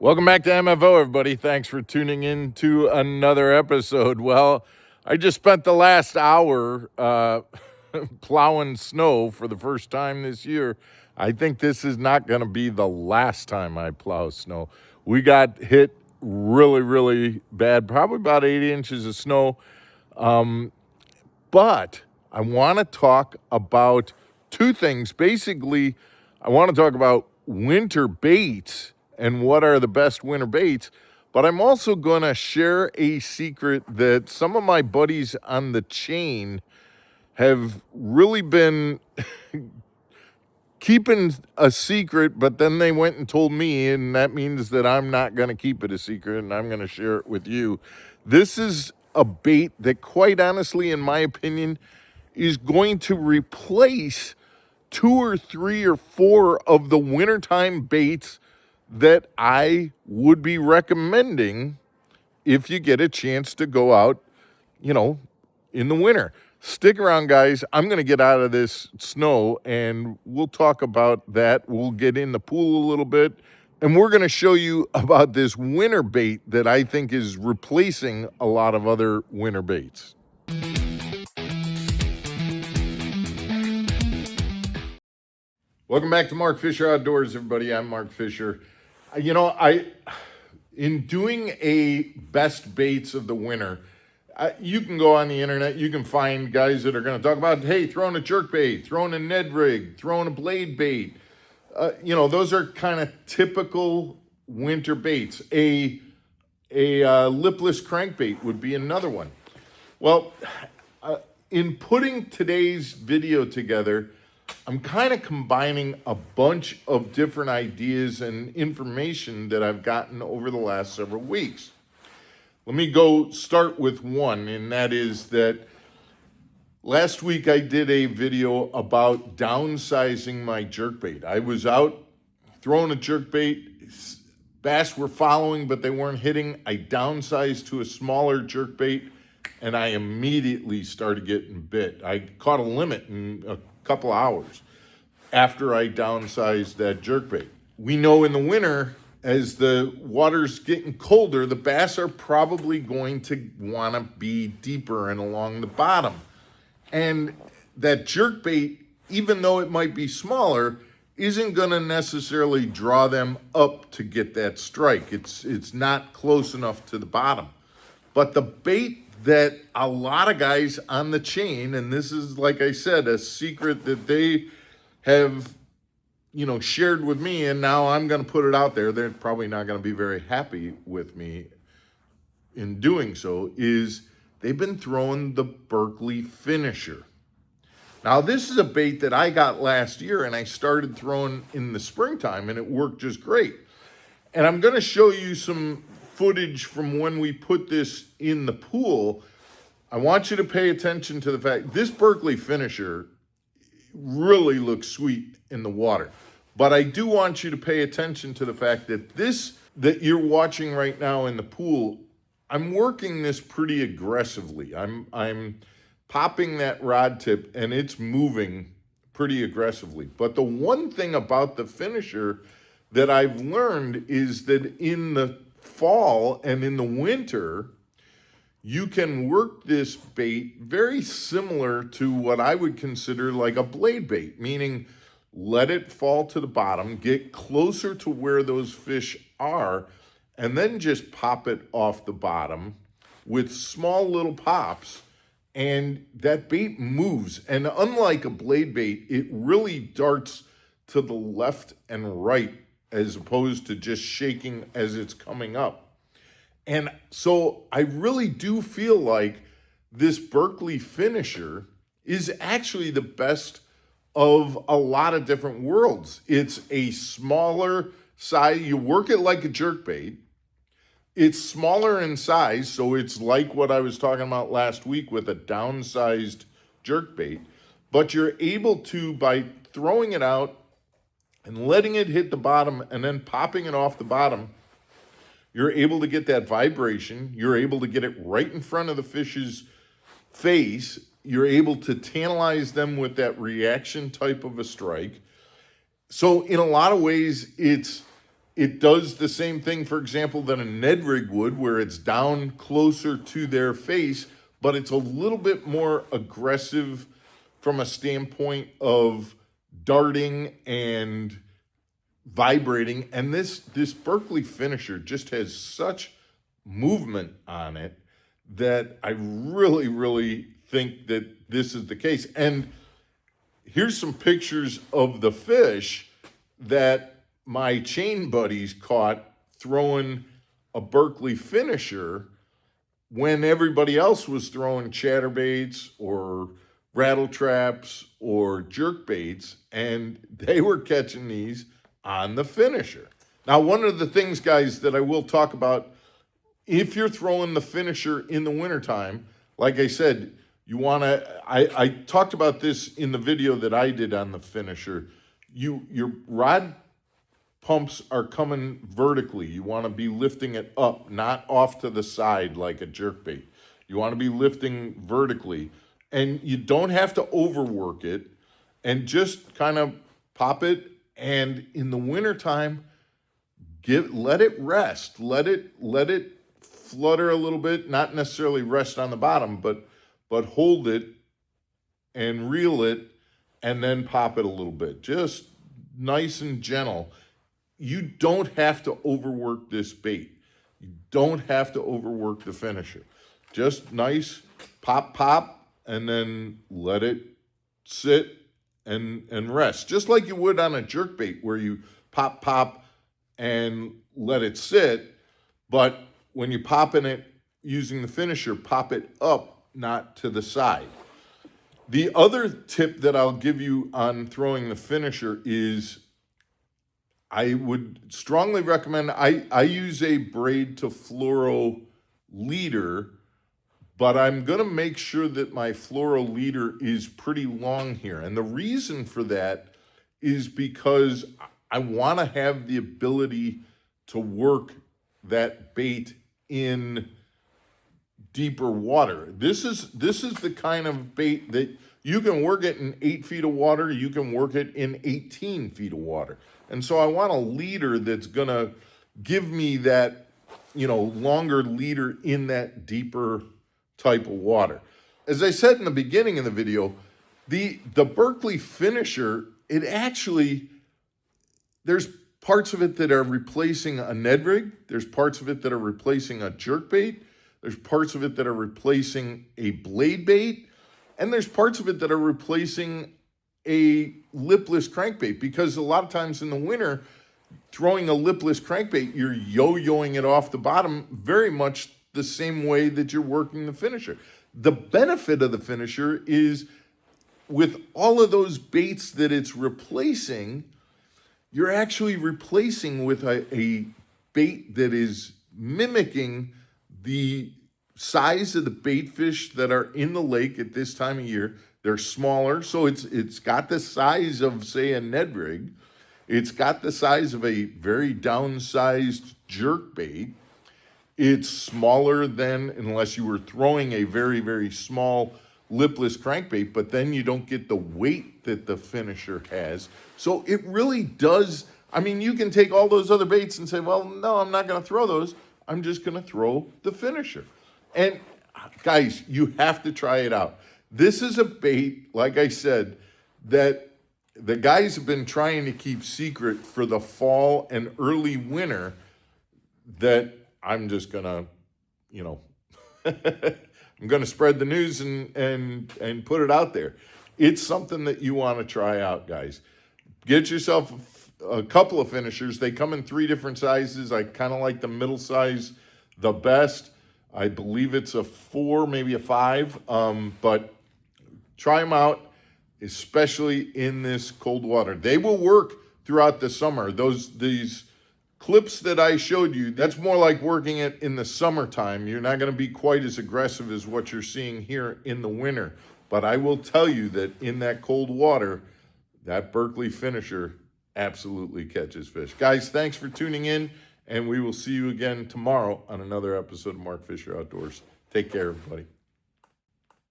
Welcome back to MFO, everybody. Thanks for tuning in to another episode. Well, I just spent the last hour plowing snow for the first time this year. I think this is not going to be the last time I plow snow. We got hit really, really bad, probably about 8 inches of snow. But I want to talk about two things. Basically, I want to talk about winter baits and what are the best winter baits. But I'm also going to share a secret that some of my buddies on the chain have really been keeping a secret, but then they went and told me, and that means that I'm not going to keep it a secret, and I'm going to share it with you. This is a bait that, quite honestly, in my opinion, is going to replace 2 or 3 or 4 of the wintertime baits that I would be recommending if you get a chance to go out, in the winter. Stick around, guys. I'm going to get out of this snow, and we'll talk about that. We'll get in the pool a little bit, and we're going to show you about this winter bait that I think is replacing a lot of other winter baits. Welcome back to Mark Fisher Outdoors, everybody. I'm Mark Fisher. In doing a best baits of the winter, you can go on the internet, you can find guys that are going to talk about, hey, throwing a jerk bait, throwing a Ned rig, throwing a blade bait. Those are kind of typical winter baits. A lipless crankbait would be another one. Well, in putting today's video together, I'm kind of combining a bunch of different ideas and information that I've gotten over the last several weeks. Let me go start with one, and that is that last week I did a video about downsizing my jerkbait. I was out throwing a jerkbait. Bass were following, but they weren't hitting. I downsized to a smaller jerkbait, and I immediately started getting bit. I caught a limit in a couple hours after I downsized that jerkbait. We know in the winter, as the water's getting colder, the bass are probably going to want to be deeper and along the bottom. And that jerkbait, even though it might be smaller, isn't going to necessarily draw them up to get that strike. It's not close enough to the bottom. But the bait that a lot of guys on the chain, and this is, like I said, a secret that they have, shared with me, and now I'm going to put it out there. They're probably not going to be very happy with me in doing so, is they've been throwing the Berkeley Finisher. Now, this is a bait that I got last year, and I started throwing in the springtime, and it worked just great. And I'm going to show you some footage from when we put this in the pool. I want you to pay attention to the fact this Berkeley Finisher really looks sweet in the water. But I do want you to pay attention to the fact that this that you're watching right now in the pool, I'm working this pretty aggressively. I'm popping that rod tip and it's moving pretty aggressively. But the one thing about the Finisher that I've learned is that in the fall and in the winter, you can work this bait very similar to what I would consider like a blade bait, meaning let it fall to the bottom, get closer to where those fish are, and then just pop it off the bottom with small little pops, and that bait moves. And unlike a blade bait, it really darts to the left and right as opposed to just shaking as it's coming up. And so I really do feel like this Berkeley Finisher is actually the best of a lot of different worlds. It's a smaller size. You work it like a jerkbait. It's smaller in size, so it's like what I was talking about last week with a downsized jerkbait. But you're able to, by throwing it out and letting it hit the bottom and then popping it off the bottom, you're able to get that vibration. You're able to get it right in front of the fish's face. You're able to tantalize them with that reaction type of a strike. So in a lot of ways, it's It does the same thing, for example, that a Ned rig would, where it's down closer to their face, but it's a little bit more aggressive from a standpoint of darting and vibrating. And this Berkeley Finisher just has such movement on it that I really, really think that this is the case. And here's some pictures of the fish that my chain buddies caught throwing a Berkeley Finisher when everybody else was throwing chatterbaits or rattle traps or jerk baits, and they were catching these on the Finisher. Now, one of the things, guys, that I will talk about, if you're throwing the Finisher in the wintertime, like I said, you want to, I talked about this in the video that I did on the Finisher. Your rod pumps are coming vertically. You want to be lifting it up, not off to the side like a jerkbait. You want to be lifting vertically. And you don't have to overwork it, and just kind of pop it. And in the wintertime, let it rest. Let it flutter a little bit, not necessarily rest on the bottom, but hold it and reel it and then pop it a little bit. Just nice and gentle. You don't have to overwork this bait. You don't have to overwork the Finisher. Just nice pop, and then let it sit and rest. Just like you would on a jerkbait, where you pop and let it sit. But when you're popping it using the Finisher, pop it up, not to the side. The other tip that I'll give you on throwing the Finisher is, I would strongly recommend, I use a braid to fluoro leader, but I'm going to make sure that my fluoro leader is pretty long here. And the reason for that is because I want to have the ability to work that bait in deeper water. This is the kind of bait that you can work it in 8 feet of water. You can work it in 18 feet of water. And so I want a leader that's going to give me that, longer leader in that deeper type of water. As I said in the beginning of the video, the Berkeley Finisher, there's parts of it that are replacing a Ned rig. There's parts of it that are replacing a jerkbait. There's parts of it that are replacing a blade bait. And there's parts of it that are replacing a lipless crankbait, because a lot of times in the winter, throwing a lipless crankbait, you're yo-yoing it off the bottom very much the same way that you're working the Finisher. The benefit of the Finisher is, with all of those baits that it's replacing, you're actually replacing with a bait that is mimicking the size of the bait fish that are in the lake at this time of year. They're smaller, so it's got the size of, say, a Ned rig. It's got the size of a very downsized jerkbait. It's smaller than, unless you were throwing a very, very small lipless crankbait, but then you don't get the weight that the Finisher has. So it really does, you can take all those other baits and say, well, no, I'm not going to throw those. I'm just going to throw the Finisher. And guys, you have to try it out. This is a bait, like I said, that the guys have been trying to keep secret for the fall and early winter, that I'm just gonna, I'm gonna spread the news and put it out there. It's something that you want to try out, guys. Get yourself a couple of Finishers. They come in 3 different sizes. I kind of like the middle size the best. I believe it's a 4, maybe a 5, but try them out, especially in this cold water. They will work throughout the summer. These clips that I showed you, that's more like working it in the summertime. You're not going to be quite as aggressive as what you're seeing here in the winter. But I will tell you that in that cold water, that Berkeley Finisher absolutely catches fish. Guys, thanks for tuning in, and we will see you again tomorrow on another episode of Mark Fisher Outdoors. Take care, everybody.